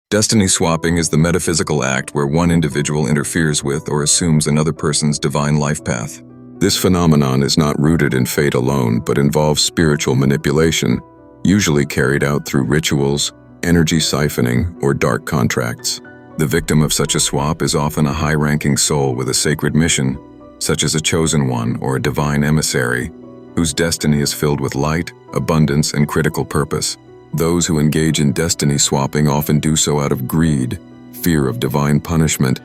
Destiny swapping is the metaphysical act where one individual interferes with or assumes another person's divine life path. This phenomenon is not rooted in fate alone, but involves spiritual manipulation, usually carried out through rituals, energy siphoning, or dark contracts. The victim of such a swap is often a high-ranking soul with a sacred mission, such as a chosen one or a divine emissary, whose destiny is filled with light, abundance, and critical purpose. Those who engage in destiny swapping often do so out of greed, fear of divine punishment,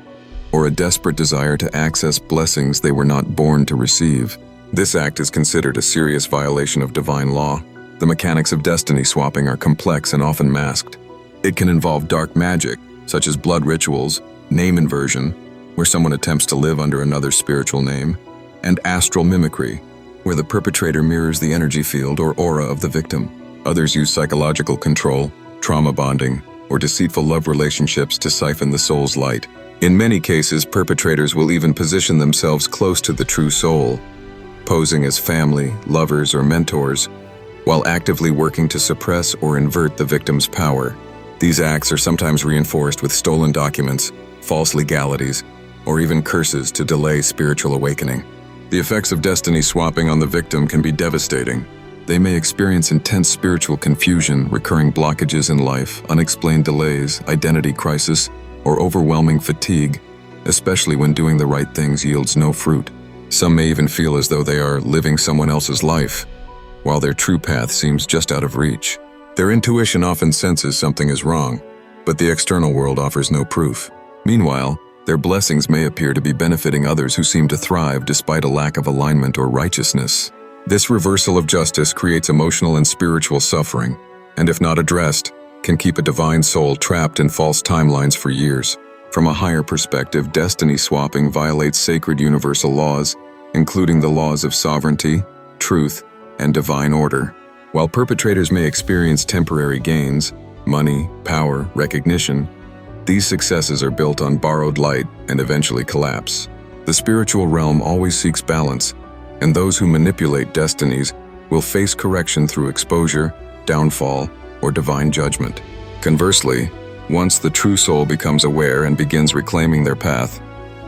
or a desperate desire to access blessings they were not born to receive. This act is considered a serious violation of divine law. The mechanics of destiny swapping are complex and often masked. It can involve dark magic, such as blood rituals, name inversion, where someone attempts to live under another's spiritual name, and astral mimicry, where the perpetrator mirrors the energy field or aura of the victim. Others use psychological control, trauma bonding, or deceitful love relationships to siphon the soul's light. In many cases, perpetrators will even position themselves close to the true soul, posing as family, lovers, or mentors, while actively working to suppress or invert the victim's power. These acts are sometimes reinforced with stolen documents, false legalities, or even curses to delay spiritual awakening. The effects of destiny swapping on the victim can be devastating. They may experience intense spiritual confusion, recurring blockages in life, unexplained delays, identity crisis, or overwhelming fatigue, especially when doing the right things yields no fruit. Some may even feel as though they are living someone else's life, while their true path seems just out of reach. Their intuition often senses something is wrong, but the external world offers no proof. Meanwhile, their blessings may appear to be benefiting others who seem to thrive despite a lack of alignment or righteousness. This reversal of justice creates emotional and spiritual suffering, and if not addressed, can keep a divine soul trapped in false timelines for years. From a higher perspective, destiny swapping violates sacred universal laws, including the laws of sovereignty, truth, and divine order. While perpetrators may experience temporary gains, money, power, recognition, these successes are built on borrowed light and eventually collapse. The spiritual realm always seeks balance, and those who manipulate destinies will face correction through exposure, downfall, or divine judgment. Conversely, once the true soul becomes aware and begins reclaiming their path,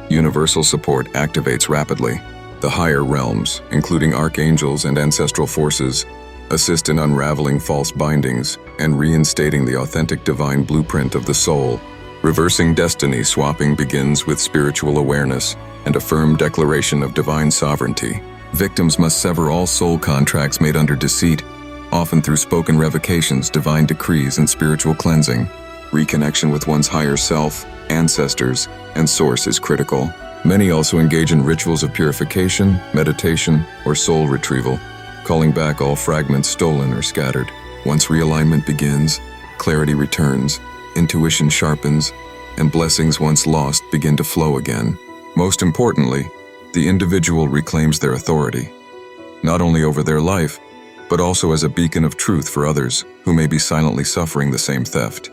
universal support activates rapidly. The higher realms, including archangels and ancestral forces, assist in unraveling false bindings and reinstating the authentic divine blueprint of the soul. Reversing destiny swapping begins with spiritual awareness and a firm declaration of divine sovereignty. Victims must sever all soul contracts made under deceit, often through spoken revocations, divine decrees, and spiritual cleansing. Reconnection with one's higher self, ancestors, and source is critical. Many also engage in rituals of purification, meditation, or soul retrieval, calling back all fragments stolen or scattered. Once realignment begins, clarity returns, intuition sharpens, and blessings once lost begin to flow again. Most importantly, the individual reclaims their authority, not only over their life, but also as a beacon of truth for others who may be silently suffering the same theft.